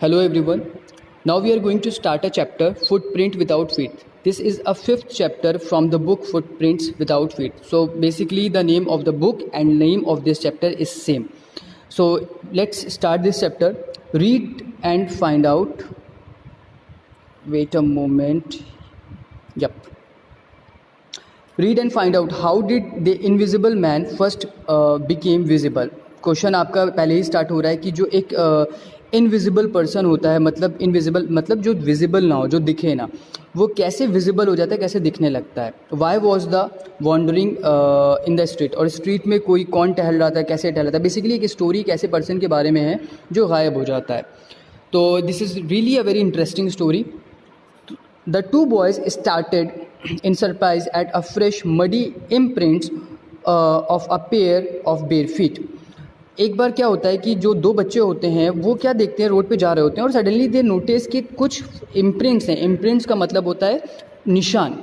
Hello everyone. Now we are going to start a chapter, Footprint Without Feet. This is a fifth chapter from the book Footprints Without Feet. So basically the name of the book and name of this chapter is same. So let's start this chapter. Read and find out. Wait a moment. Yep. Read and find out how did the invisible man first became visible. Question आपका पहले ही start हो रहा है कि जो एक invisible person होता है, मतलब इनविजिबल मतलब जो विजिबल ना हो, जो दिखे ना, वो कैसे विजिबल हो जाता है, कैसे दिखने लगता है. Why was the wandering in the street, और स्ट्रीट में कोई कौन टहल रहा था, कैसे टहल रहा था. बेसिकली एक स्टोरी एक ऐसे पर्सन के बारे में है जो गायब हो जाता है. तो this is really a very interesting story. The two boys started in surprise at a fresh muddy imprints of a pair of bare feet. एक बार क्या होता है कि जो दो बच्चे होते हैं वो क्या देखते हैं, रोड पे जा रहे होते हैं और सडनली दे नोटिस कि कुछ इम्प्रिंट्स हैं. इम्प्रिंट्स का मतलब होता है निशान.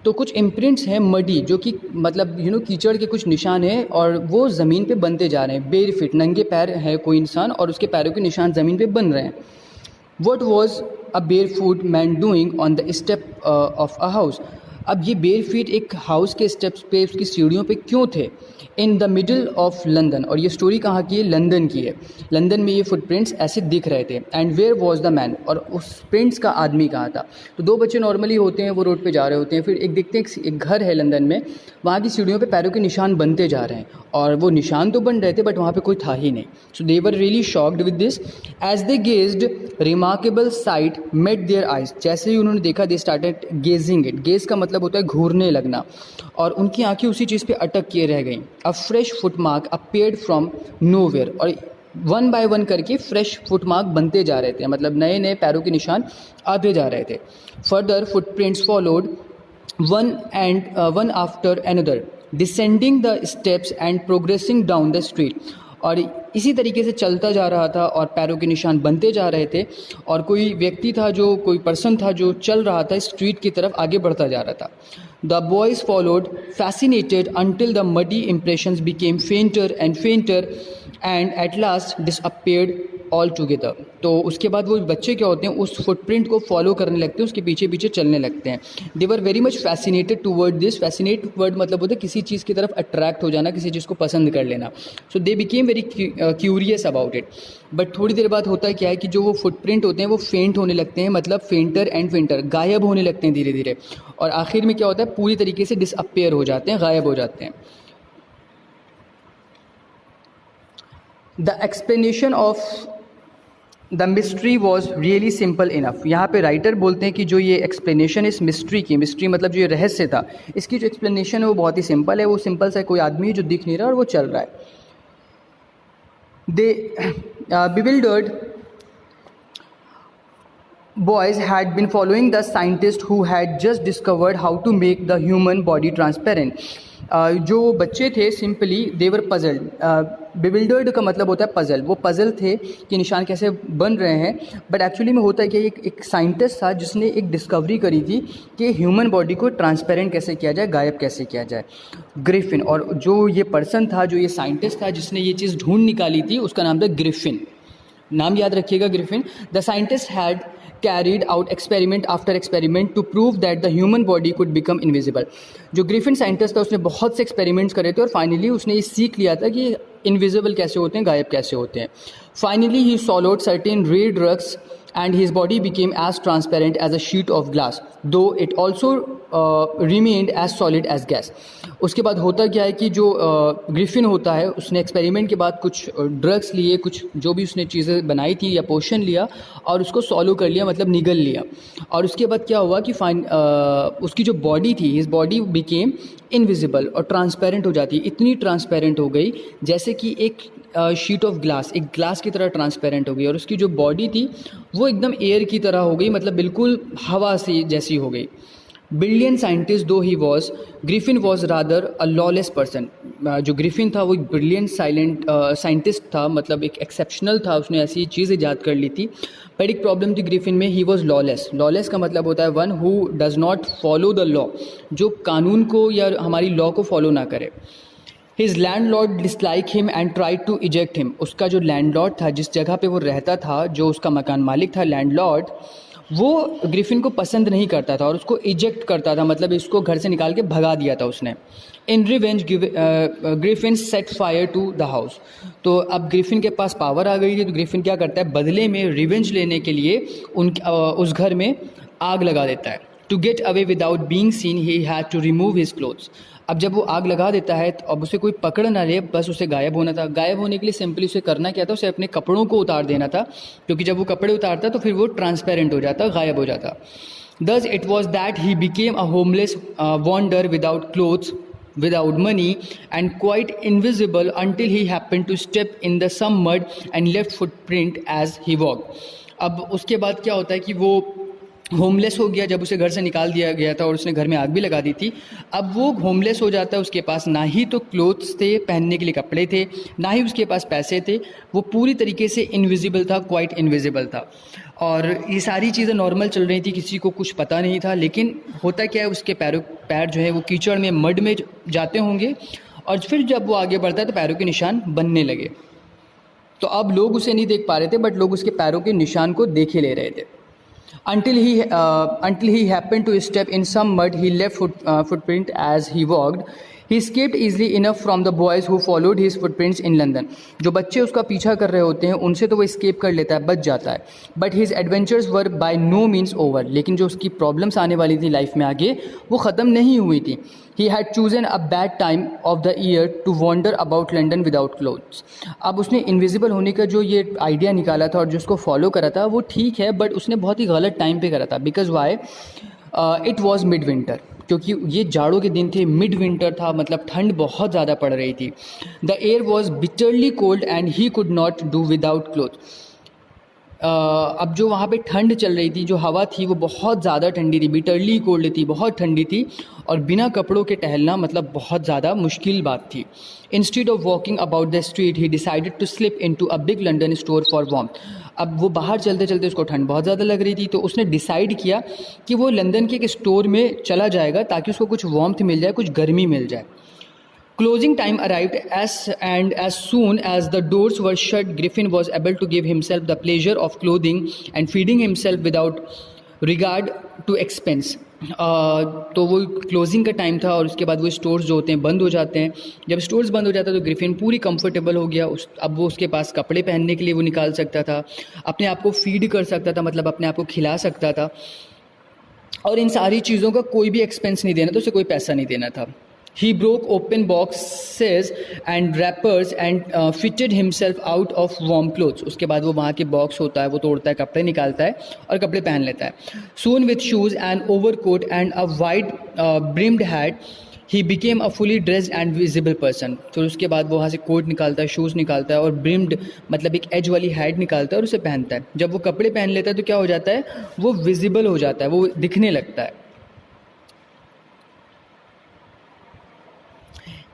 तो कुछ इम्प्रिंट्स हैं मडी, जो कि मतलब कीचड़ के कुछ निशान हैं और वो ज़मीन पे बनते जा रहे हैं. बेर फीट, नंगे पैर है कोई इंसान और उसके पैरों के निशान ज़मीन पे बन रहे हैं. What was a barefoot man doing on the step of a house? अब ये बेयर फीट एक हाउस के स्टेप्स पे, उसकी सीढ़ियों पे क्यों थे? In the middle of London. और ये स्टोरी कहाँ की है? लंदन की है. लंदन में ये फुटप्रिंट्स ऐसे दिख रहे थे. And where was the man, और उस प्रिंट्स का आदमी कहाँ था? तो दो बच्चे नॉर्मली होते हैं, वो रोड पे जा रहे होते हैं. फिर एक देखते हैं एक घर है लंदन में, वहाँ की सीढ़ियों पे पैरों के निशान बनते जा रहे हैं और वो निशान तो बन रहे थे बट वहाँ पे कोई था ही नहीं. So they were really shocked with this. As they gazed remarkable sight met their eyes. जैसे ही उन्होंने देखा, they started gazing it. Gaze का मतलब होता है घूरने लगना, और उनकी आंखें उसी चीज़ पे अटक किए रह गई. अ fresh footmark appeared from nowhere. और वन बाय वन करके फ्रेश फुटमार्क बनते जा रहे थे, मतलब नए नए पैरों के निशान आते जा रहे थे. Further footprints followed one after another, descending the steps and progressing down the street. और इसी तरीके से चलता जा रहा था और पैरों के निशान बनते जा रहे थे. और कोई व्यक्ति था, जो कोई पर्सन था जो चल रहा था, स्ट्रीट की तरफ आगे बढ़ता जा रहा था. The boys followed fascinated until the muddy impressions became fainter and fainter and at last disappeared altogether. तो उसके बाद वो बच्चे क्या होते हैं, उस फुटप्रिंट को फॉलो करने लगते हैं, उसके पीछे पीछे चलने लगते हैं. They were very much fascinated toward this. Fascinate word मतलब होता है किसी चीज़ की तरफ अट्रैक्ट हो जाना, किसी चीज़ को पसंद कर लेना. So they became very curious about it. But थोड़ी देर बाद होता है क्या है कि जो वो फुटप्रिंट होते हैं वो फेंट होने लगते हैं, मतलब फेंटर एंड फेंटर, गायब होने लगते हैं धीरे धीरे. और आखिर में क्या होता है, पूरी तरीके से डिसअपेयर हो जाते हैं, गायब हो जाते हैं. The explanation of the mystery was really simple enough. यहाँ पे राइटर बोलते हैं कि जो ये एक्सप्लेनेशन इस मिस्ट्री की, मिस्ट्री मतलब जो ये रहस्य था, इसकी जो एक्सप्लेनेशन है वो बहुत ही सिंपल है. वो सिंपल सा कोई आदमी जो दिख नहीं रहा और वो चल रहा है. दे bewildered boys had been following the scientist who had just discovered how to make the human body transparent. जो बच्चे थे सिंपली दे वर पजल्ड. bewildered का मतलब होता है पजल. वो पजल थे कि निशान कैसे बन रहे हैं. बट एक्चुअली में होता है कि एक साइंटिस्ट था जिसने एक डिस्कवरी करी थी कि ह्यूमन बॉडी को ट्रांसपेरेंट कैसे किया जाए, गायब कैसे किया जाए. ग्रिफिन. और जो ये पर्सन था, जो ये साइंटिस्ट था जिसने ये चीज़ ढूंढ निकाली थी, उसका नाम था ग्रिफिन. नाम याद रखिएगा, Griffin. The scientist had carried out experiment after experiment to prove that the human body could become invisible. जो ग्रिफिन साइंटिस्ट था उसने बहुत से एक्सपेरिमेंट्स करे थे और फाइनली उसने ये सीख लिया था कि इनविजिबल कैसे होते हैं, गायब कैसे होते हैं. Finally he swallowed certain rare drugs and his body became as transparent as a sheet of glass, though it also remained as solid as gas. उसके बाद होता क्या है कि जो ग्रिफिन होता है, उसने एक्सपेरिमेंट के बाद कुछ ड्रग्स लिए, कुछ जो भी उसने चीज़ें बनाई थी या पोशन लिया और उसको सॉलो कर लिया, मतलब निगल लिया. और उसके बाद क्या हुआ कि उसकी जो बॉडी थी, हिज बॉडी बिकेम इनविजिबल और ट्रांसपेरेंट हो जाती. इतनी ट्रांसपेरेंट हो गई जैसे कि एक शीट ऑफ ग्लास, एक ग्लास की तरह ट्रांसपेरेंट हो गई. और उसकी जो बॉडी थी वो एकदम एयर की तरह हो गई, मतलब बिल्कुल हवा सी जैसी हो गई. ब्रिलियंट साइंटिस्ट दो he was, Griffin was rather a lawless person. जो ग्रिफिन था वो एक ब्रिलियंट साइंटिस्ट था, मतलब एक एक्सेप्शनल था, उसने ऐसी चीज़ ईजाद कर ली थी. बट एक प्रॉब्लम थी ग्रिफिन में, ही वॉज लॉलेस. लॉलेस का मतलब होता है one who does not follow the law, जो कानून को या हमारी लॉ को फॉलो ना करे. His landlord dislike him and try to eject him. उसका जो लैंडलॉर्ड था, जिस जगह पे वो रहता था, जो उसका मकान मालिक था लैंडलॉर्ड, वो ग्रिफिन को पसंद नहीं करता था और उसको इजेक्ट करता था, मतलब इसको घर से निकाल के भगा दिया था उसने। In revenge Griffin set fire to the house. तो अब ग्रिफिन के पास पावर आ गई थी, तो ग्रिफिन क्या करता है, बदले में रिवेंज लेने के लिए उस घर में आग लगा देता है। To get away without being seen he had to remove his clothes. अब जब वो आग लगा देता है तो अब उसे कोई पकड़ ना ले, बस उसे गायब होना था। गायब होने के लिए सिंपली उसे करना क्या था, उसे अपने कपड़ों को उतार देना था, क्योंकि जब वो कपड़े उतारता तो फिर वो ट्रांसपेरेंट हो जाता, गायब हो जाता। Thus it was that he became a homeless wanderer without clothes, without money, and quite invisible until he happened to step in the some mud and left footprint as he walked. अब उसके बाद क्या होता है कि वो homeless हो गया जब उसे घर से निकाल दिया गया था और उसने घर में आग भी लगा दी थी। अब वो होमलेस हो जाता है, उसके पास ना ही तो क्लोथ्स थे, पहनने के लिए कपड़े थे, ना ही उसके पास पैसे थे, वो पूरी तरीके से इनविजिबल था, क्वाइट इनविजिबल था। और ये सारी चीज़ें नॉर्मल चल रही थी, किसी को कुछ पता नहीं था। लेकिन होता क्या है, उसके पैर जो है वो कीचड़ में, मड में जाते होंगे, और फिर जब वो आगे बढ़ता है तो पैरों के निशान बनने लगे। तो अब लोग उसे नहीं देख पा रहे थे, बट लोग उसके पैरों के निशान को देखे ले रहे थे। Until he happened to step in some mud, he left footprint as he walked. He escaped easily enough from the boys who followed his footprints in London. जो बच्चे उसका पीछा कर रहे होते हैं उनसे तो वो escape कर लेता है, बच जाता है। But his adventures were by no means over. लेकिन जो उसकी problems आने वाली थी लाइफ में आगे, वो ख़त्म नहीं हुई थी। He had chosen a bad time of the year to wander about London without clothes. अब उसने इनविजिबल होने का जो ये आइडिया निकाला था और जो उसको फॉलो करा था वो ठीक है, बट उसने बहुत ही गलत टाइम पे करा था। Because why, it was mid winter, क्योंकि ये जाड़ों के दिन थे, मिड विंटर था, मतलब ठंड बहुत ज़्यादा पड़ रही थी। The air was bitterly cold and he could not do without cloth. अब जो वहाँ पे ठंड चल रही थी, जो हवा थी वो बहुत ज़्यादा ठंडी थी, बिटरली कोल्ड थी, बहुत ठंडी थी, और बिना कपड़ों के टहलना मतलब बहुत ज़्यादा मुश्किल बात थी। Instead of walking about the street he decided to slip into a big London store for warmth. अब वो बाहर चलते चलते उसको ठंड बहुत ज़्यादा लग रही थी, तो उसने डिसाइड किया कि वो लंदन के एक स्टोर में चला जाएगा ताकि उसको कुछ वार्मथ मिल जाए, कुछ गर्मी मिल जाए। Closing time arrived as soon as the doors were shut, Griffin was able to give himself the pleasure of clothing and feeding himself without regard to expense. तो वो क्लोजिंग का टाइम था और उसके बाद वो स्टोर्स जो होते हैं बंद हो जाते हैं। जब स्टोर्स बंद हो जाता है तो ग्रिफिन पूरी कंफर्टेबल हो गया। अब वो उसके पास कपड़े पहनने के लिए वो निकाल सकता था, अपने आप को फीड कर सकता था, मतलब अपने आप को खिला सकता था, और इन सारी चीज़ों का कोई भी एक्सपेंस नहीं देना था, उसे कोई पैसा नहीं देना था। He broke open boxes and wrappers and fitted himself out of warm clothes. उसके बाद वो वहाँ के बॉक्स होता है वो तोड़ता है, कपड़े निकालता है और कपड़े पहन लेता है। Soon with shoes and overcoat and a wide brimmed hat, he became a fully dressed and visible person. फिर उसके बाद वो वहाँ से कोट निकालता है, शूज़ निकालता है और ब्रिम्ड मतलब एक एज वाली हैट निकालता है और उसे पहनता है। जब वो कपड़े पहन लेता है तो क्या हो जाता है, वो विजिबल हो जाता है, वो दिखने लगता है।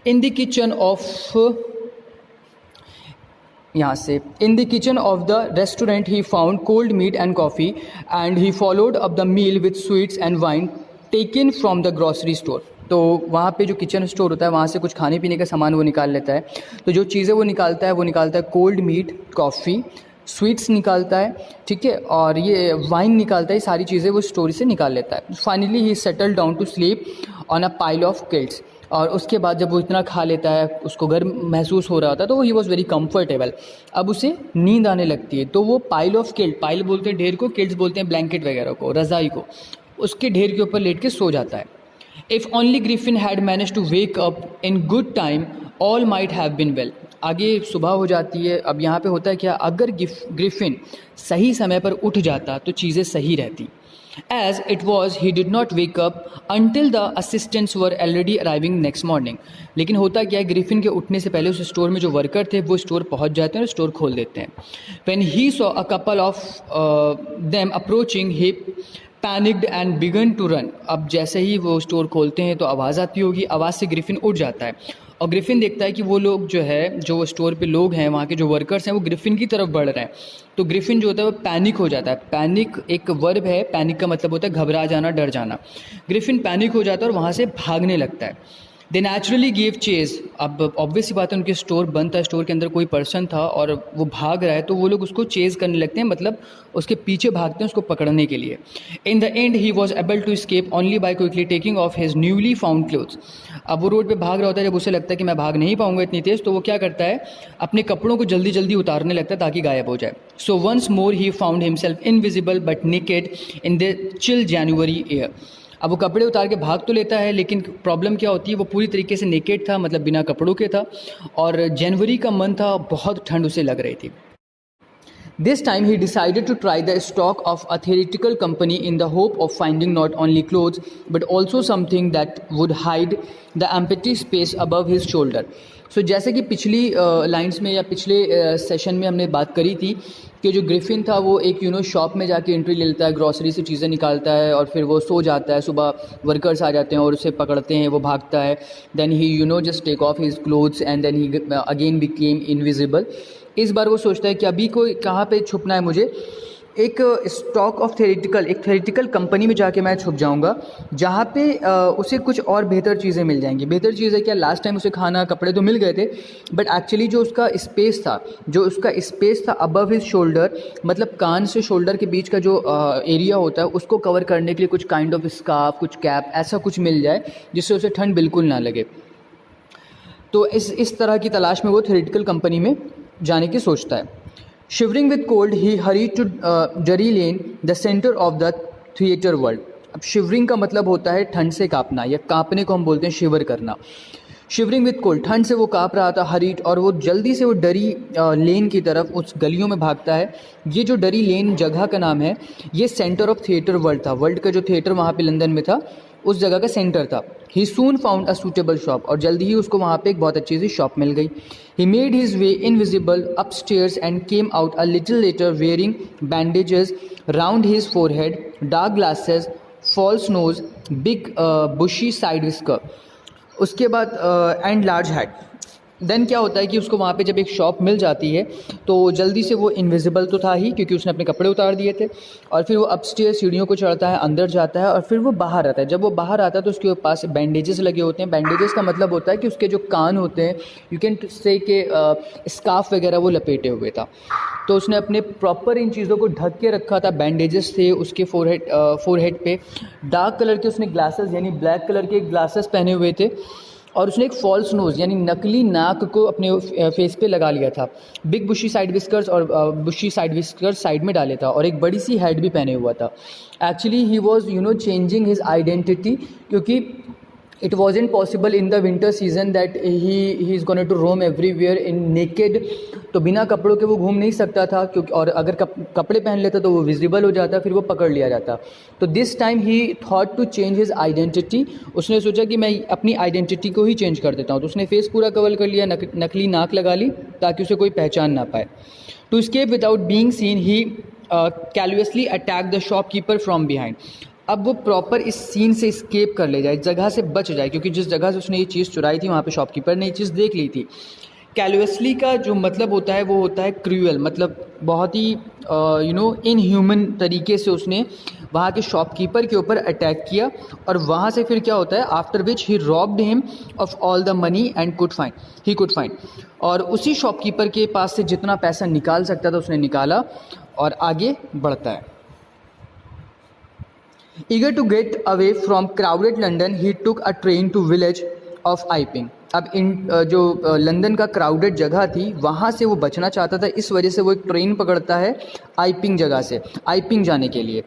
In the kitchen of the restaurant he found cold meat and coffee, and he followed up the meal with sweets and wine taken from the grocery store. तो वहाँ पे जो किचन स्टोर होता है वहाँ से कुछ खाने पीने का सामान वो निकाल लेता है। तो जो चीज़ें वो निकालता है कोल्ड मीट, कॉफ़ी, स्वीट्स निकालता है, ठीक है, और ये वाइन निकालता है। सारी चीज़ें वो स्टोर से निकाल लेता है। Finally he settle down to sleep on a pile of quilts. और उसके बाद जब वो इतना खा लेता है, उसको गर्म महसूस हो रहा था, तो ही वॉज वेरी कंफर्टेबल। अब उसे नींद आने लगती है, तो वो पाइल ऑफ किल्ट, पाइल बोलते हैं ढेर को, किल्ट्स बोलते हैं ब्लैंकेट वगैरह को, रज़ाई को, उसके ढेर के ऊपर लेट के सो जाता है। If only Griffin had manage to wake up in good time all might have been well. आगे सुबह हो जाती है। अब यहाँ पे होता है क्या, अगर ग्रिफिन सही समय पर उठ जाता तो चीज़ें सही रहती। As it was, he did not wake up until the assistants were already arriving next morning. लेकिन होता क्या है, ग्रिफिन के उठने से पहले उस स्टोर में जो वर्कर थे वो स्टोर पहुंच जाते हैं और स्टोर खोल देते हैं। When he saw a couple of them approaching, he panicked and began to run. अब जैसे ही वो स्टोर खोलते हैं तो आवाज़ आती होगी, आवाज़ से ग्रिफिन उठ जाता है और ग्रिफिन देखता है कि वो लोग जो है, जो स्टोर पे लोग हैं, वहाँ के जो वर्कर्स हैं, वो ग्रिफिन की तरफ बढ़ रहे हैं। तो ग्रिफिन जो होता है वो पैनिक हो जाता है। पैनिक एक वर्ब है, पैनिक का मतलब होता है घबरा जाना, डर जाना। ग्रिफिन पैनिक हो जाता है और वहाँ से भागने लगता है। दे नेचुरली गिव चेज। अब ऑब्वियस सी बात है, उनके स्टोर बंद था, स्टोर के अंदर कोई पर्सन था और वो भाग रहा है, तो वो लोग उसको चेज करने लगते हैं, मतलब उसके पीछे भागते हैं उसको पकड़ने के लिए। In the end he was able to escape only by quickly taking off his newly found clothes. अब वो रोड पे भाग रहा होता है, जब उसे लगता है कि मैं भाग नहीं पाऊंगा इतनी तेज़, तो वो क्या करता है, अपने कपड़ों को जल्दी जल्दी उतारने लगता है ताकि गायब हो जाए। So once more he found himself invisible but naked in the chill January air. अब वो कपड़े उतार के भाग तो लेता है, लेकिन प्रॉब्लम क्या होती है, वो पूरी तरीके से नेकेड था, मतलब बिना कपड़ों के था, और जनवरी का मंथ था, बहुत ठंड उसे लग रही थी। This time he decided to try the stock of a theatrical company in the hope of finding not only clothes but also something that would hide the empty space above his shoulder. So जैसे कि पिछली lines में या पिछले session में हमने बात करी थी कि जो ग्रिफिन था वो एक शॉप में जाके एंट्री ले लेता है, ग्रॉसरी से चीज़ें निकालता है और फिर वो सो जाता है, सुबह वर्कर्स आ जाते हैं और उसे पकड़ते हैं, वो भागता है, then he just take off his clothes and then he again became invisible. इस बार वो सोचता है कि अभी कोई कहाँ पे छुपना है मुझे, एक स्टॉक ऑफ एक थेरेटिकल कंपनी में जाके मैं छुप जाऊंगा जहाँ पे उसे कुछ और बेहतर चीज़ें मिल जाएंगी। बेहतर चीज़ है क्या, लास्ट टाइम उसे खाना कपड़े तो मिल गए थे, बट एक्चुअली जो उसका स्पेस था अबव हिज शोल्डर, मतलब कान से शोल्डर के बीच का जो एरिया होता है उसको कवर करने के लिए कुछ काइंड ऑफ स्कार्फ, कुछ कैप, ऐसा कुछ मिल जाए जिससे उसे ठंड बिल्कुल ना लगे। तो इस तरह की तलाश में वो थेरेटिकल कंपनी में जाने की सोचता है। Shivering with cold he hurry to Drury Lane the centre of the theatre world. अब शिवरिंग का मतलब होता है ठंड से कांपना, या कांपने को हम बोलते हैं शिवर करना। शिवरिंग विद कोल्ड, ठंड से वो कांप रहा था, हरीट, और वो जल्दी से वो डरी लेन की तरफ उस गलियों में भागता है। ये जो डरी लेन जगह का नाम है, ये सेंटर ऑफ थिएटर वर्ल्ड था, वर्ल्ड का जो थिएटर वहाँ पे लंदन में था उस जगह का सेंटर था। ही सून फाउंड अ सूटेबल शॉप, और जल्दी ही उसको वहाँ पे एक बहुत अच्छी सी शॉप मिल गई। He made his way invisible upstairs and came out a little later wearing bandages round his forehead, dark glasses, false nose, big bushy side whisker, उसके बाद एंड लार्ज हैट। देन क्या होता है कि उसको वहाँ पे जब एक शॉप मिल जाती है तो जल्दी से वो इनविजिबल तो था ही क्योंकि उसने अपने कपड़े उतार दिए थे, और फिर वो अपस्टेयर सीढ़ियों को चढ़ता है, अंदर जाता है और फिर वो बाहर आता है। जब वो बाहर आता है तो उसके पास बैंडेजेस लगे होते हैं। बैंडेजेस का मतलब होता है कि उसके जो कान होते हैं, यू कैन से के स्कार्फ वगैरह वो लपेटे हुए था, तो उसने अपने प्रॉपर इन चीज़ों को ढक के रखा था। बैंडेजेस थे उसके फोरहेड पे, डार्क कलर के उसने ग्लासेस यानी ब्लैक कलर के ग्लासेस पहने हुए थे, और उसने एक फॉल्स नोज़ यानी नकली नाक को अपने फेस पे लगा लिया था। बिग बुशी साइड विस्कर्स, और बुशी साइड विस्कर्स साइड में डाले था, और एक बड़ी सी हेड भी पहने हुआ था। Actually he was changing his identity, क्योंकि it wasn't possible in the winter season that he is going to roam everywhere in naked, तो बिना कपड़ों के वो घूम नहीं सकता था, क्योंकि और अगर कपड़े पहन लेता तो वो विजिबल हो जाता, फिर वो पकड़ लिया जाता। तो this time he thought to change his identity, उसने सोचा कि मैं अपनी आइडेंटिटी को ही चेंज कर देता हूँ। तो उसने फेस पूरा कवर कर लिया, नकली नाक लगा ली ताकि उसे कोई पहचान ना पाए। To escape without being seen he callously attacked the shopkeeper from behind। अब वो प्रॉपर इस सीन से स्केप कर ले जाए, इस जगह से बच जाए, क्योंकि जिस जगह से उसने ये चीज़ चुराई थी वहाँ पे शॉपकीपर ने ये चीज़ देख ली थी। कैलुअसली का जो मतलब होता है वो होता है क्रूअल, मतलब बहुत ही इनह्यूमन तरीके से उसने वहाँ के शॉपकीपर के ऊपर अटैक किया, और वहाँ से फिर क्या होता है, after which he robbed him of all the money and he could find, और उसी शॉपकीपर के पास से जितना पैसा निकाल सकता था उसने निकाला और आगे बढ़ता है। Eager to get away from crowded London, he took a train to village of Iping। अब जो लंदन का क्राउडेड जगह थी वहाँ से वो बचना चाहता था, इस वजह से वो एक ट्रेन पकड़ता है आइपिंग जगह से, आइपिंग जाने के लिए।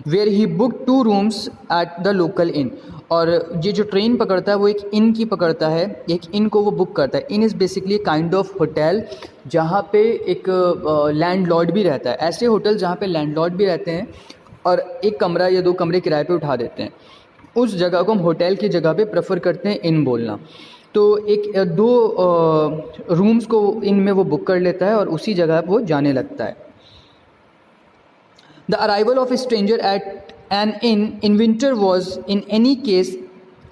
Where he book 2 rooms at the local inn, और ये जो ट्रेन पकड़ता है वो एक इन की पकड़ता है, एक इन को वो बुक करता है। Inn is basically kind of hotel जहाँ पे एक लैंडलॉर्ड भी रहता है। ऐसे होटल जहाँ पे लैंडलॉर्ड भी रहते हैं और एक कमरा या 2 कमरे किराए पे उठा देते हैं, उस जगह को हम होटल की जगह पे प्रेफर करते हैं इन बोलना। तो 2 रूम्स को इन में वो बुक कर लेता है और उसी जगह वो जाने लगता है। The arrival of a stranger at an inn winter was in any case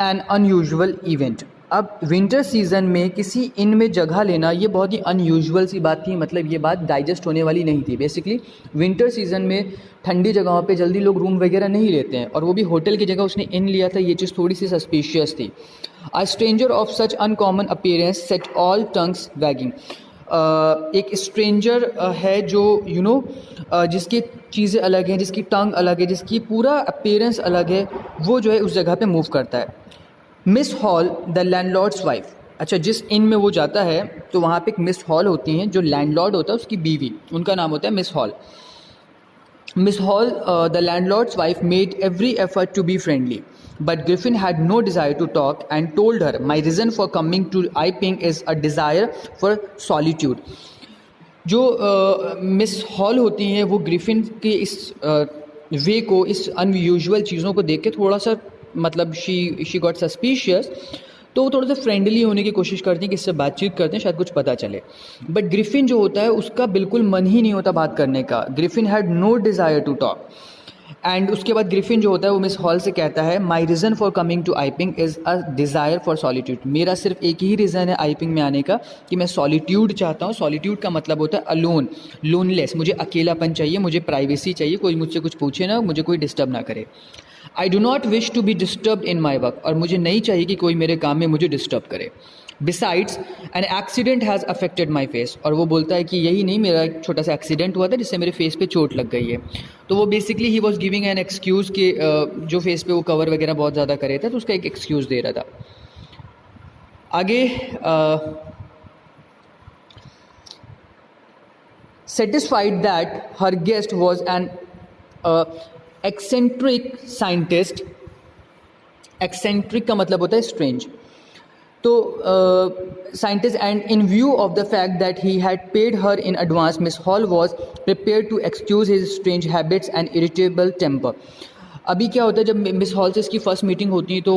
an unusual event. अब विंटर सीज़न में किसी इन में जगह लेना ये बहुत ही अनयूजुअल सी बात थी, मतलब ये बात डाइजेस्ट होने वाली नहीं थी। बेसिकली विंटर सीज़न में ठंडी जगहों पे जल्दी लोग रूम वगैरह नहीं लेते हैं, और वो भी होटल की जगह उसने इन लिया था, ये चीज़ थोड़ी सी सस्पिशियस थी। A stranger of such uncommon appearance set all tongues waging. एक स्ट्रेंजर है जो जिसकी चीज़ें अलग हैं, जिसकी टंग अलग है, जिसकी पूरा अपीयरेंस अलग है, वो जो है उस जगह पे मूव करता है। Miss hall the landlords wife. अच्छा, जिस इन में वो जाता है तो वहाँ पे एक मिस हॉल होती हैं, जो लैंडलॉर्ड होता है उसकी बीवी, उनका नाम होता है miss hall. Miss Hall, the landlord's wife, made every effort to be friendly, but Griffin had no desire to talk and told her, "My reason for coming to Iping is a desire for solitude." जो miss hall होती हैं वो Griffin के इस वे को, इस unusual चीज़ों को देख के थोड़ा सा मतलब शी गॉट सस्पिशियस, तो वो थोड़ा सा फ्रेंडली होने की कोशिश करती हैं कि इससे बातचीत करते हैं, शायद कुछ पता चले। बट ग्रिफिन जो होता है उसका बिल्कुल मन ही नहीं होता बात करने का। Griffin had no desire to talk. And उसके बाद ग्रिफिन जो होता है वो मिस हॉल से कहता है, my reason for coming to Iping is a desire for solitude. मेरा सिर्फ एक ही रीज़न है आइपिंग में आने का कि मैं सॉलिट्यूड चाहता हूँ। सॉलिट्यूड का मतलब होता है अलोन, लोनलेस। मुझे अकेलापन चाहिए, मुझे प्राइवेसी चाहिए, कोई मुझसे कुछ पूछे ना, मुझे कोई डिस्टर्ब ना करे। I do not wish to be disturb in my work. और मुझे नहीं चाहिए कि कोई मेरे काम में मुझे डिस्टर्ब करे। Besides an accident has affected my face. और वो बोलता है कि यही नहीं, मेरा एक छोटा सा एक्सीडेंट हुआ था जिससे मेरे फेस पे चोट लग गई है। तो वो basically he was giving an excuse कि जो फेस पे वो कवर वगैरह बहुत ज़्यादा करे था तो उसका एक एक्सक्यूज़ दे रहा था। आगे satisfied that her guest was an eccentric scientist. Eccentric का मतलब होता है स्ट्रेंज। तो scientist, and in view of the fact that he had paid her in advance, Miss Hall was prepare to excuse his strange habits and irritable temper. अभी क्या होता है, जब मिस हॉल से इसकी फर्स्ट मीटिंग होती है तो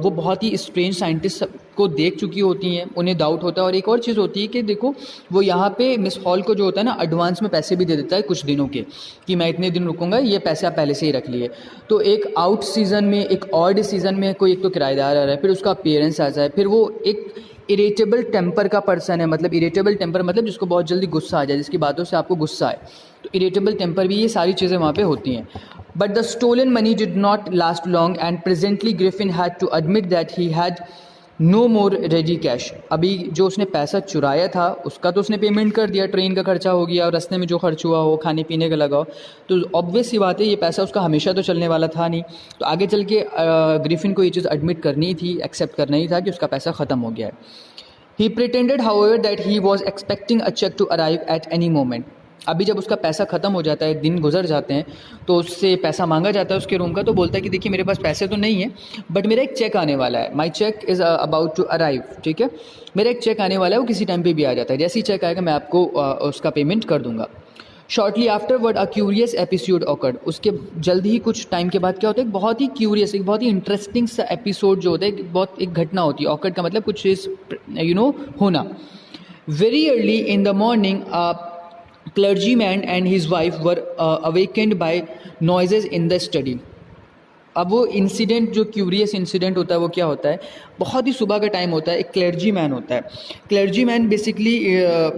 वो बहुत ही स्ट्रेंज साइंटिस्ट को देख चुकी होती हैं, उन्हें डाउट होता है। और एक और चीज़ होती है कि देखो, वो यहाँ पे मिस हॉल को जो होता है ना, एडवांस में पैसे भी दे देता है कुछ दिनों के, कि मैं इतने दिन रुकूंगा, ये पैसे आप पहले से ही रख लिए। तो एक आउट सीज़न में, एक ऑड सीज़न में कोई एक तो किराएदार आ रहा है, फिर उसका अपीयरेंस आ जाए, फिर वो एक इरिटेबल टेम्पर का पर्सन है। मतलब इरिटेबल टेम्पर मतलब जिसको बहुत जल्दी गुस्सा आ जाए, जिसकी बातों से आपको गुस्सा आए, तो इरिटेबल टेम्पर भी, ये सारी चीज़ें वहाँ पे होती हैं। But the stolen money did not last long and presently Griffin had to admit that he had no more ready cash. अभी जो उसने पैसा चुराया था उसका तो उसने पेमेंट कर दिया, ट्रेन का खर्चा हो गया, और रास्ते में जो खर्च हुआ हो, खाने पीने का लगा हो, तो ऑब्वियस सी बात है ये पैसा उसका हमेशा तो चलने वाला था नहीं। तो आगे चल के ग्रिफिन को ये चीज़ एडमिट करनी थी, एक्सेप्ट करना ही था कि उसका पैसा ख़त्म हो गया है। He pretended, however, that he was expecting a check to arrive at any moment. अभी जब उसका पैसा ख़त्म हो जाता है, दिन गुजर जाते हैं, तो उससे पैसा मांगा जाता है उसके रूम का, तो बोलता है कि देखिए मेरे पास पैसे तो नहीं है, बट मेरा एक चेक आने वाला है, my cheque is about to arrive. ठीक है, मेरा एक चेक आने वाला है, वो किसी टाइम पे भी आ जाता है, जैसे ही चेक आएगा मैं आपको उसका पेमेंट कर दूंगा। Shortly afterward a curious episode awkward. उसके जल्द ही कुछ टाइम के बाद क्या होता है, एक बहुत ही क्यूरियस, एक बहुत ही इंटरेस्टिंग सा एपिसोड जो होता है, बहुत एक घटना होती है। ऑकर्ड का मतलब कुछ चीज़ होना। Very early in the morning clergyman and his wife were awakened by noises in the study. अब वो इंसिडेंट, जो क्यूरियस इंसिडेंट होता है, वो क्या होता है, बहुत ही सुबह का टाइम होता है। एक क्लर्जी मैन होता है। Clergy man basically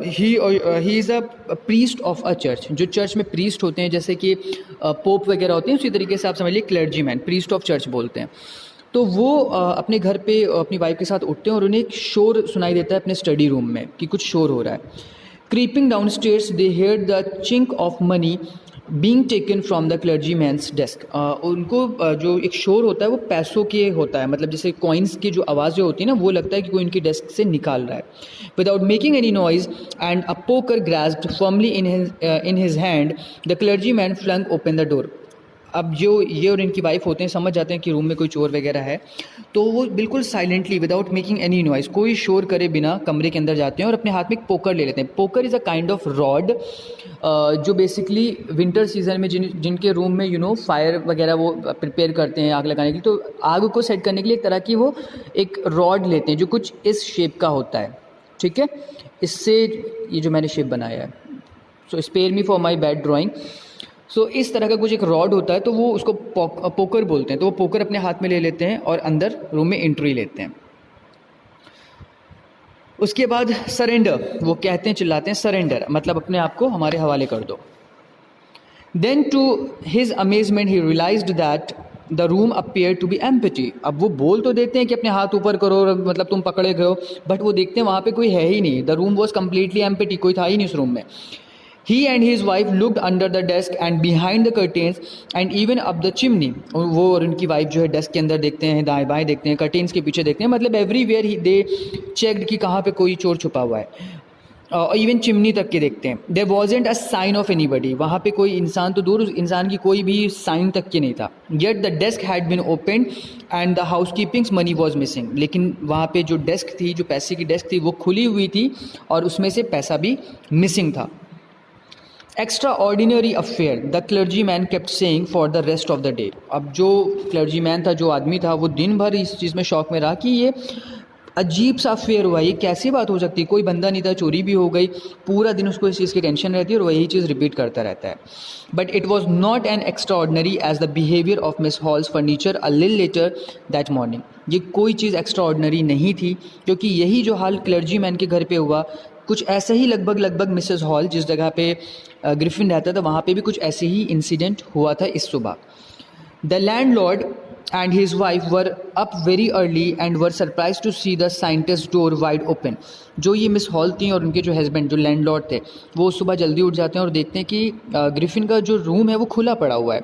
he is a priest of a church. जो चर्च में प्रीस्ट होते हैं, जैसे कि पोप वगैरह होते हैं, उसी तरीके से आप समझ लीजिए clergy man, priest of church बोलते हैं। तो वो अपने घर पे अपनी वाइफ के साथ उठते हैं और उन्हें एक शोर सुनाई देता है अपने स्टडी रूम में कि कुछ शोर हो रहा है। Creeping downstairs, they heard the chink of money being taken from the clergyman's desk. उनको जो एक शोर होता है वो पैसों के होता है, मतलब जैसे कॉइन्स की जो आवाज़ें होती है ना, वो लगता है कि कोई उनकी डेस्क से निकाल रहा है। Without making any noise and a poker grasped firmly in his hand, the clergyman flung open the door. अब जो ये और इनकी वाइफ होते हैं समझ जाते हैं कि रूम में कोई चोर वगैरह है, तो वो बिल्कुल silently, without making any noise, कोई शोर करे बिना कमरे के अंदर जाते हैं और अपने हाथ में एक पोकर ले लेते हैं। Poker is a kind of rod, जो बेसिकली विंटर सीजन में जिनके रूम में फायर वगैरह वो प्रिपेयर करते हैं आग लगाने के लिए, तो आग को सेट करने के लिए एक तरह की वो एक रॉड लेते हैं जो कुछ इस शेप का होता है। ठीक है, इससे ये जो मैंने शेप बनाया है, so spare me for my bad drawing. So इस तरह का कुछ एक रॉड होता है, तो वो उसको पोकर बोलते हैं। तो वो पोकर अपने हाथ में ले लेते हैं और अंदर रूम में एंट्री लेते हैं। उसके बाद सरेंडर, वो कहते हैं, चिल्लाते हैं सरेंडर, मतलब अपने आप को हमारे हवाले कर दो। Then to his amazement he realised that the room appear to be empty. अब वो बोल तो देते हैं कि अपने हाथ ऊपर करो, मतलब तुम पकड़े गए हो, बट वो देखते हैं वहाँ पे कोई है ही नहीं। The room was completely empty, कोई था ही नहीं उस रूम में। He and his wife looked under the desk and behind the curtains and even up the chimney. और वो और उनकी वाइफ जो है डेस्क के अंदर देखते हैं, दाएं बाएं देखते हैं, कर्टेन्स के पीछे देखते हैं, मतलब एवरीवेयर ही दे चेक्ड कि कहाँ पे कोई चोर छुपा हुआ है। और इवन चिमनी तक के देखते हैं। There wasn't a sign of anybody, वहाँ पे कोई इंसान तो दूर, उस इंसान की कोई भी साइन तक के नहीं था। Yet the desk had been opened and the housekeeping's money was missing. लेकिन वहाँ पे जो डेस्क थी, जो पैसे की डेस्क थी, वो खुली हुई थी और उसमें से पैसा भी मिसिंग था। Extra ordinary affair the clergy man kept saying for the rest of the day. अब जो क्लर्जी मैन था, जो आदमी था, वो दिन भर इस चीज़ में शौक में रहा कि ये अजीब सा अफेयर हुआ, ये कैसी बात हो सकती है, कोई बंदा नहीं था, चोरी भी हो गई, पूरा दिन उसको इस चीज़ की टेंशन रहती है और वही चीज़ रिपीट करता रहता है। But it was not an extraordinary as the behaviour of Miss Hall's furniture a लिल लेटर दैट मॉर्निंग। ये कोई चीज़ एक्स्ट्रा ऑर्डनरी नहीं थी, क्योंकि यही जो हाल क्लर्जी मैन के घर पे हुआ, कुछ ऐसा ही लगभग मिसेस हॉल जिस जगह पे ग्रिफिन रहता था, वहाँ पे भी कुछ ऐसे ही इंसिडेंट हुआ था इस सुबह। The landlord and his wife were up very early and were surprised to see the scientist's door wide open. जो ये मिस हॉल थी और उनके जो हस्बैंड, जो लैंडलॉर्ड थे, वो सुबह जल्दी उठ जाते हैं और देखते हैं कि ग्रिफिन का जो रूम है वो खुला पड़ा हुआ है।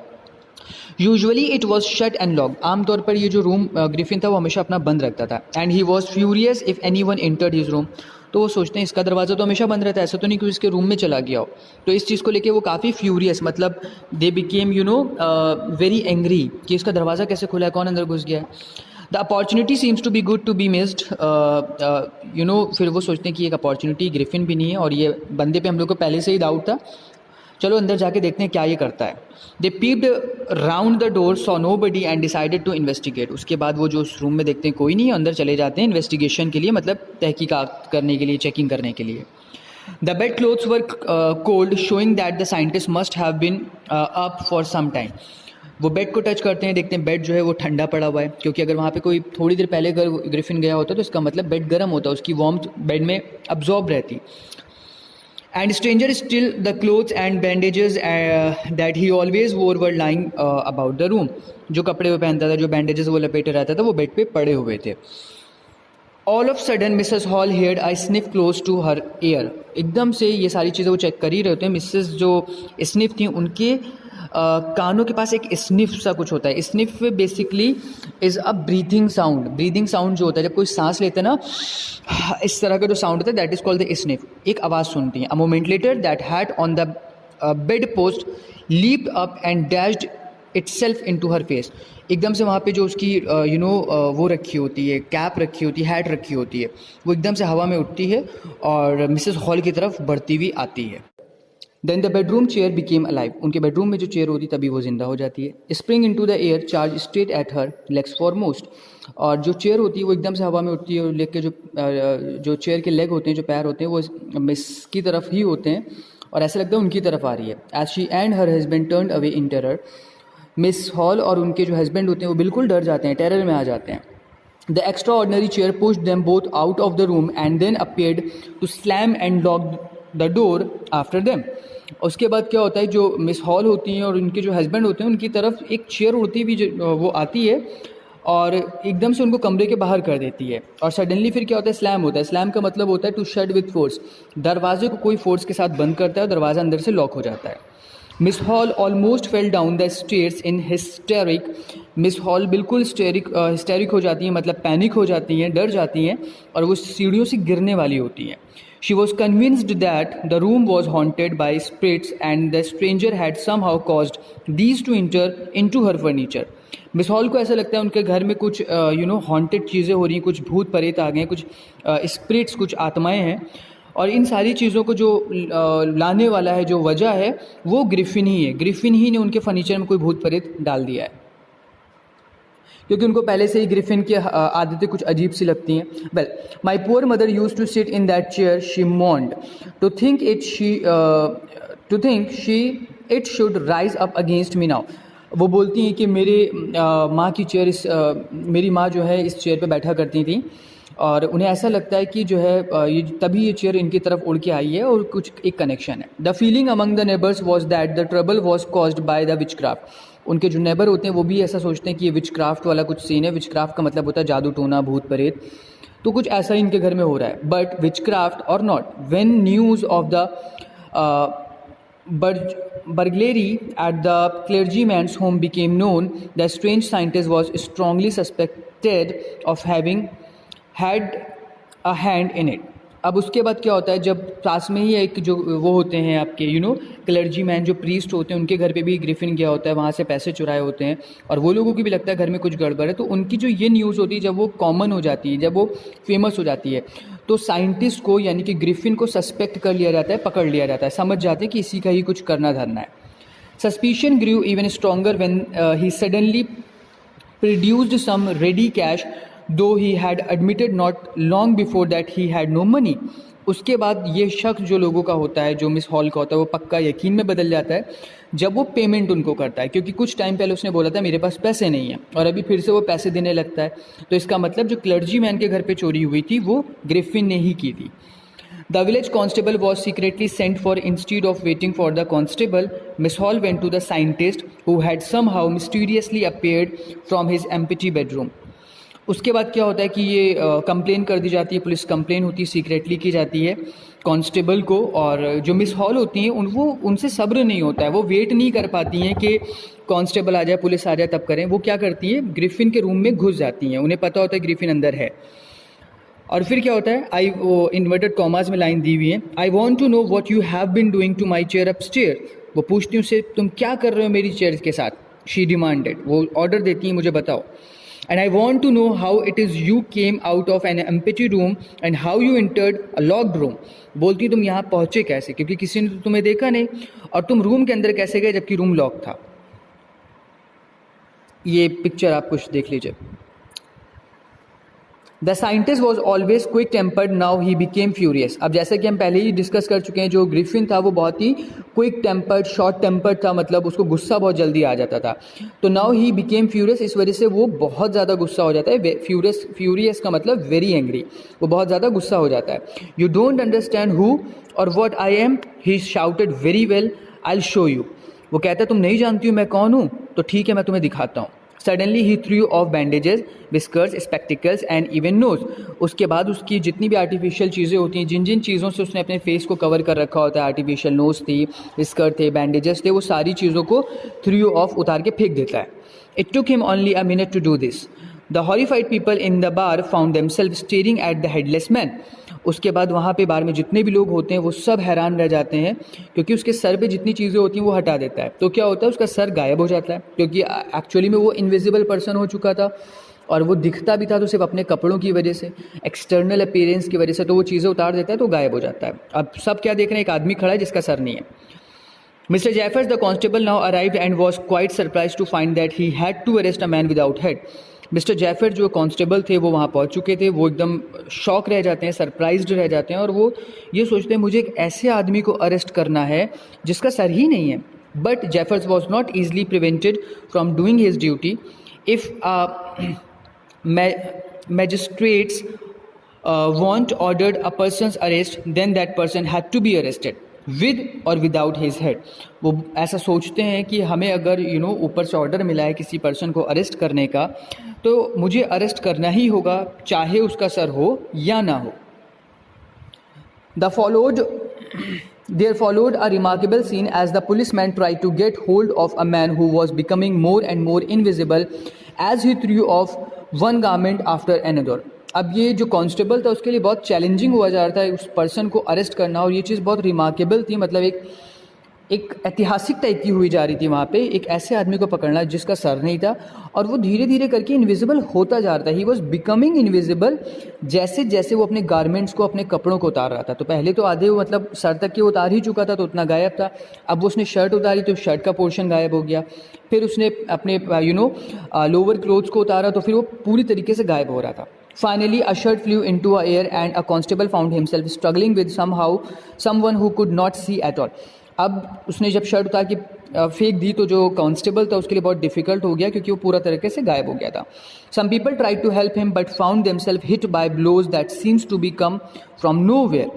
Usually it was shut and locked, आमतौर पर ये जो रूम ग्रिफिन था वो हमेशा अपना बंद रखता था। And he was furious if any one entered his room, तो वो सोचते हैं इसका दरवाज़ा तो हमेशा बंद रहता है, ऐसा तो नहीं कि इसके रूम में चला गया हो। तो इस चीज़ को लेके वो काफ़ी फ्यूरियस, मतलब दे बिकेम वेरी एंग्री कि इसका दरवाज़ा कैसे खुला है, कौन अंदर घुस गया है। The opportunity seems to be good to be missed, फिर वो सोचते हैं कि एक अपॉर्चुनिटी ग्रिफिन भी नहीं है और ये बंदे पे हम लोग को पहले से ही डाउट था, चलो अंदर जाके देखते हैं क्या ये करता है। They peeped round the door, saw nobody and decided to investigate. उसके बाद वो जो उस रूम में देखते हैं कोई नहीं है, अंदर चले जाते हैं इन्वेस्टिगेशन के लिए, मतलब तहकीकात करने के लिए, चेकिंग करने के लिए। The bed clothes were cold showing that the scientist must have been up for some time. वो बेड को टच करते हैं, देखते हैं बेड जो है वो ठंडा पड़ा हुआ है, क्योंकि अगर वहाँ पे कोई थोड़ी देर पहले ग्रिफिन गया होता तो इसका मतलब बेड गर्म होता, उसकी वार्मथ बेड में अब्जॉर्ब रहती। And stranger still, the clothes and bandages that he always wore were lying about the room. जो कपड़े वो पहनता था, जो बैंडेजेस वो लपेटे रहता था, वो बेड पे पड़े हुए थे। All of sudden Mrs. Hall heard a sniff close to her ear. एकदम से ये सारी चीज़ें वो चेक कर ही रहे होते हैं। मिसेस जो स्निफ थी, उनके कानों के पास एक स्निफ सा कुछ होता है। Sniff basically is a breathing sound. Breathing sound जो होता है, जब कोई सांस लेते हैं ना, इस तरह का जो साउंड होता है, that is called the sniff. एक आवाज़ सुनती हैं। A moment later that hat on the bed post leaped up and dashed itself into her face. एकदम से वहाँ पे जो उसकी वो रखी होती है, कैप रखी होती है, हैट रखी होती है, वो एकदम से हवा में उठती है और मिसेस हॉल की तरफ बढ़ती हुई आती है। Then the bedroom chair became alive. उनके बेडरूम में जो चेयर होती तभी वो जिंदा हो जाती है। Spring into the air charge straight at her legs foremost. और जो चेयर होती है वो एकदम से हवा में उठती है और लेग के जो चेयर के लेग होते हैं, जो पैर होते हैं, वो मिस की तरफ ही होते हैं और ऐसा लगता है उनकी तरफ आ रही है। As she and her husband turned away in terror. Miss Hall और उनके जो हस्बैंड होते हैं वो बिल्कुल डर जाते हैं, टेरर में आ जाते हैं। The extraordinary chair pushed them both out of the room and then appeared to slam and lock the door after them. उसके बाद क्या होता है, जो मिस हॉल होती हैं और उनके जो हस्बैंड होते हैं, उनकी तरफ एक चेयर उड़ती हुई वो आती है और एकदम से उनको कमरे के बाहर कर देती है। और सडनली फिर क्या होता है, स्लैम होता है। स्लैम का मतलब होता है टू शट विथ फोर्स। दरवाजे को कोई फोर्स के साथ बंद करता है और दरवाज़ा अंदर से लॉक हो जाता है। Miss hall almost fell down the stairs in historic. Miss hall बिल्कुल हिस्टेरिक हो जाती हैं, मतलब पैनिक हो जाती हैं, डर जाती हैं और वो सीढ़ियों से गिरने वाली होती हैं। She was convinced that the room was haunted by spirits and the stranger had somehow caused these to enter into her furniture. Miss hall को ऐसा लगता है उनके घर में कुछ हॉन्टेड चीज़ें हो रही हैं, कुछ भूत प्रेत आ गए हैं, कुछ स्पिरिट्स, कुछ आत्माएं हैं और इन सारी चीज़ों को जो लाने वाला है, जो वजह है, वो ग्रिफिन ही है। ग्रिफिन ही ने उनके फर्नीचर में कोई भूत प्रेत डाल दिया है, क्योंकि उनको पहले से ही ग्रिफिन की आदतें कुछ अजीब सी लगती हैं। Well, my poor mother use to sit in that chair, she moaned to think it should rise up against me now. वो बोलती हैं कि मेरी माँ जो है इस चेयर पे बैठा करती थी और उन्हें ऐसा लगता है कि जो है ये तभी ये चेयर इनकी तरफ उड़ के आई है और कुछ एक कनेक्शन है. The feeling among the neighbours was that the trouble was caused by the which craft. उनके जो नेबर होते हैं वो भी ऐसा सोचते हैं कि ये विच क्राफ्ट वाला कुछ सीन है. विच क्राफ्ट का मतलब होता है जादू टोना भूत प्रेत. तो कुछ ऐसा ही इनके घर में हो रहा है. बट विच क्राफ्ट और not, when news of the burglary at the clergyman's home became known, the strange scientist was strongly suspected of having had a hand in it. अब उसके बाद क्या होता है, जब पास में ही एक जो वो होते हैं आपके क्लर्जी मैन जो प्रीस्ट होते हैं, उनके घर पे भी ग्रिफिन गया होता है, वहाँ से पैसे चुराए होते हैं और वो लोगों की भी लगता है घर में कुछ गड़बड़ है. तो उनकी जो ये न्यूज़ होती है जब वो कॉमन हो जाती है, जब वो फेमस हो जाती है, तो साइंटिस्ट को यानी कि ग्रिफिन को सस्पेक्ट कर लिया जाता है, पकड़ लिया जाता है, समझ जाते हैं कि इसी का ही कुछ करना धरना है. Suspicion grew even stronger when he suddenly produced some ready cash, though he had admitted not long before that he had no money. उसके बाद ये शक जो लोगों का होता है, जो मिस हॉल का होता है, वो पक्का यकीन में बदल जाता है जब वो पेमेंट उनको करता है, क्योंकि कुछ टाइम पहले उसने बोला था मेरे पास पैसे नहीं हैं और अभी फिर से वो पैसे देने लगता है. तो इसका मतलब जो क्लर्जी मैन के घर पे चोरी हुई थी वो ग्रिफिन ने ही की थी. The village constable was secretly sent for. Instead of waiting for the constable, Miss Hall went to the scientist who had somehow mysteriously appeared from his empty bedroom. उसके बाद क्या होता है कि ये कंप्लेन कर दी जाती है, पुलिस कंप्लेन होती है, सीक्रेटली की जाती है कांस्टेबल को. और जो मिस हॉल होती हैं उनसे सब्र नहीं होता है, वो वेट नहीं कर पाती हैं कि कांस्टेबल आ जाए, पुलिस आ जाए तब करें. वो क्या करती है, ग्रिफिन के रूम में घुस जाती हैं. उन्हें पता होता है ग्रिफिन अंदर है. और फिर क्या होता है, वो इन्वर्टेड कॉमास में लाइन दी हुई है, I want to know what you have been doing to my chair upstair. वो पूछती हूँ उससे तुम क्या कर रहे हो मेरी चेयर के साथ. शी डिमांडेड, वो ऑर्डर देती है मुझे बताओ. And I want to know how it is you came out of an empty room and how you entered a locked room. बोलती हूँ तुम यहाँ पहुँचे कैसे, क्योंकि किसी ने तो तुम्हें देखा नहीं, और तुम रूम के अंदर कैसे गए जबकि रूम लॉक था. ये पिक्चर आप कुछ देख लीजिए. The scientist was always quick tempered, now he became furious. अब जैसे कि हम पहले ही डिस्कस कर चुके हैं, जो ग्रिफिन था वो बहुत ही क्विक टेम्पर्ड, शॉर्ट टेम्पर्ड था, मतलब उसको गुस्सा बहुत जल्दी आ जाता था. तो नाउ ही बिकेम फ्यूरियस, इस वजह से वो बहुत ज़्यादा गुस्सा हो जाता है. फ्यूरियस का मतलब वेरी एंग्री, वो बहुत ज़्यादा गुस्सा हो जाता है. यू डोंट अंडरस्टैंड हु और what I am, he shouted very well, I will show you. वो कहता है तुम नहीं जानती हूँ मैं कौन हूँ, तो ठीक है मैं तुम्हें दिखाता हूँ. Suddenly he threw off bandages, whiskers, spectacles and even nose. उसके बाद उसकी जितनी भी आर्टिफिशियल चीज़ें होती हैं, जिन जिन चीज़ों से उसने अपने फेस को कवर कर रखा होता है, आर्टिफिशियल नोज थी, विस्कर थे, बैंडेजेस थे, वो सारी चीज़ों को थ्रू ऑफ उतार के फेंक देता है. It took him only a minute to do this. The horrified people in the bar found themselves staring at the headless man. उसके बाद वहाँ पे बार में जितने भी लोग होते हैं वो सब हैरान रह जाते हैं, क्योंकि उसके सर पे जितनी चीज़ें होती हैं वो हटा देता है. तो क्या होता है, उसका सर गायब हो जाता है, क्योंकि एक्चुअली में वो इनविजिबल पर्सन हो चुका था और वो दिखता भी था तो सिर्फ अपने कपड़ों की वजह से, एक्सटर्नल अपीयरेंस की वजह से. तो वो चीज़ें उतार देता है तो गायब हो जाता है. अब सब क्या देख रहे हैं, एक आदमी खड़ा है जिसका सर नहीं है. Mr. Jeffers, the constable, now arrived and was quite surprised to find that he had to arrest a man without head. Mister Jaffer जो कांस्टेबल थे वो वहाँ पहुँच चुके थे. वो एकदम शॉक रह जाते हैं, सरप्राइज्ड रह जाते हैं और वो ये सोचते हैं मुझे एक ऐसे आदमी को अरेस्ट करना है जिसका सर ही नहीं है. But Jeffers was not easily prevented from doing his duty. If magistrates want ordered a person's arrest, then that person had to be arrested with or without his head. वो ऐसा सोचते हैं कि हमें अगर ऊपर से ऑर्डर मिला है किसी पर्सन को अरेस्ट करने का, तो मुझे अरेस्ट करना ही होगा चाहे उसका सर हो या ना हो. There followed a remarkable scene as the policeman tried to get hold of a man who was becoming more and more invisible as he threw off one garment after another. अब ये जो constable था उसके लिए बहुत challenging हुआ जा रहा था उस पर्सन को अरेस्ट करना, और ये चीज़ बहुत रिमार्केबल थी, मतलब एक ऐतिहासिक टाइप की हुई जा रही थी वहाँ पे, एक ऐसे आदमी को पकड़ना जिसका सर नहीं था और वो धीरे धीरे करके इनविजिबल होता जा रहा था. ही वॉज बिकमिंग इनविजिबल जैसे जैसे वो अपने गारमेंट्स को, अपने कपड़ों को उतार रहा था. तो पहले तो आधे वो मतलब सर तक के उतार ही चुका था तो उतना गायब था. अब वो उसने शर्ट उतारी तो शर्ट का पोर्शन गायब हो गया. फिर उसने अपने लोअर क्लोथ्स को उतारा तो फिर वो पूरी तरीके से गायब हो रहा था. Finally, a shirt flew into the air and a constable found himself struggling with someone who could not see at all. अब उसने जब शर्ट उतार के फेंक दी तो जो कांस्टेबल था उसके लिए बहुत डिफिकल्ट हो गया क्योंकि वो पूरा तरीके से गायब हो गया था. Some people try to help him but found themselves hit by blows that seems to be come from nowhere.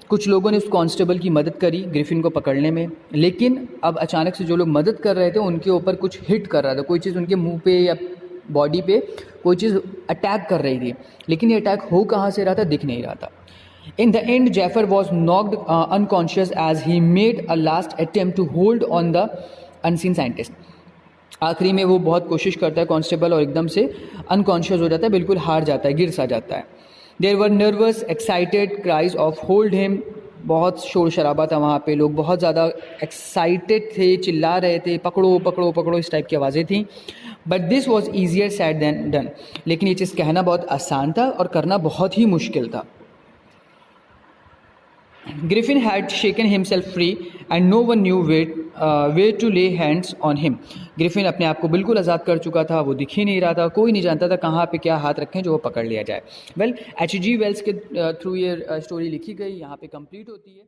कुछ लोगों ने उस कांस्टेबल की मदद करी ग्रिफिन को पकड़ने में, लेकिन अब अचानक से जो लोग मदद कर रहे थे उनके ऊपर कुछ हिट कर रहा था, कोई चीज़ उनके मुंह पे या बॉडी पे कोई चीज़ अटैक कर रही थी, लेकिन ये अटैक हो कहाँ से रहा था, दिख नहीं रहा था. In the end, Jafar was knocked unconscious as he made a last attempt to hold on the unseen scientist. आखिरी में वो बहुत कोशिश करता है कांस्टेबल और एकदम से अनकॉन्शियस हो जाता है, बिल्कुल हार जाता है, गिर सा जाता है. There were nervous excited cries of hold him. बहुत शोर शराबा था वहाँ पे, लोग बहुत ज़्यादा एक्साइटेड थे, चिल्ला रहे थे, पकड़ो पकड़ो पकड़ो, इस टाइप की आवाज़ें थी. But this was easier said than done. लेकिन ये चीज़ कहना बहुत आसान था और करना बहुत ही मुश्किल था. Griffin had shaken himself free and no one knew where to lay hands on him. Griffin अपने आप को बिल्कुल आज़ाद कर चुका था, वो दिख ही नहीं रहा था, कोई नहीं जानता था कहाँ पे क्या हाथ रखें जो वो पकड़ लिया जाए. Well, H.G. वेल्स के थ्रू ये स्टोरी लिखी गई, यहाँ पे कंप्लीट होती है.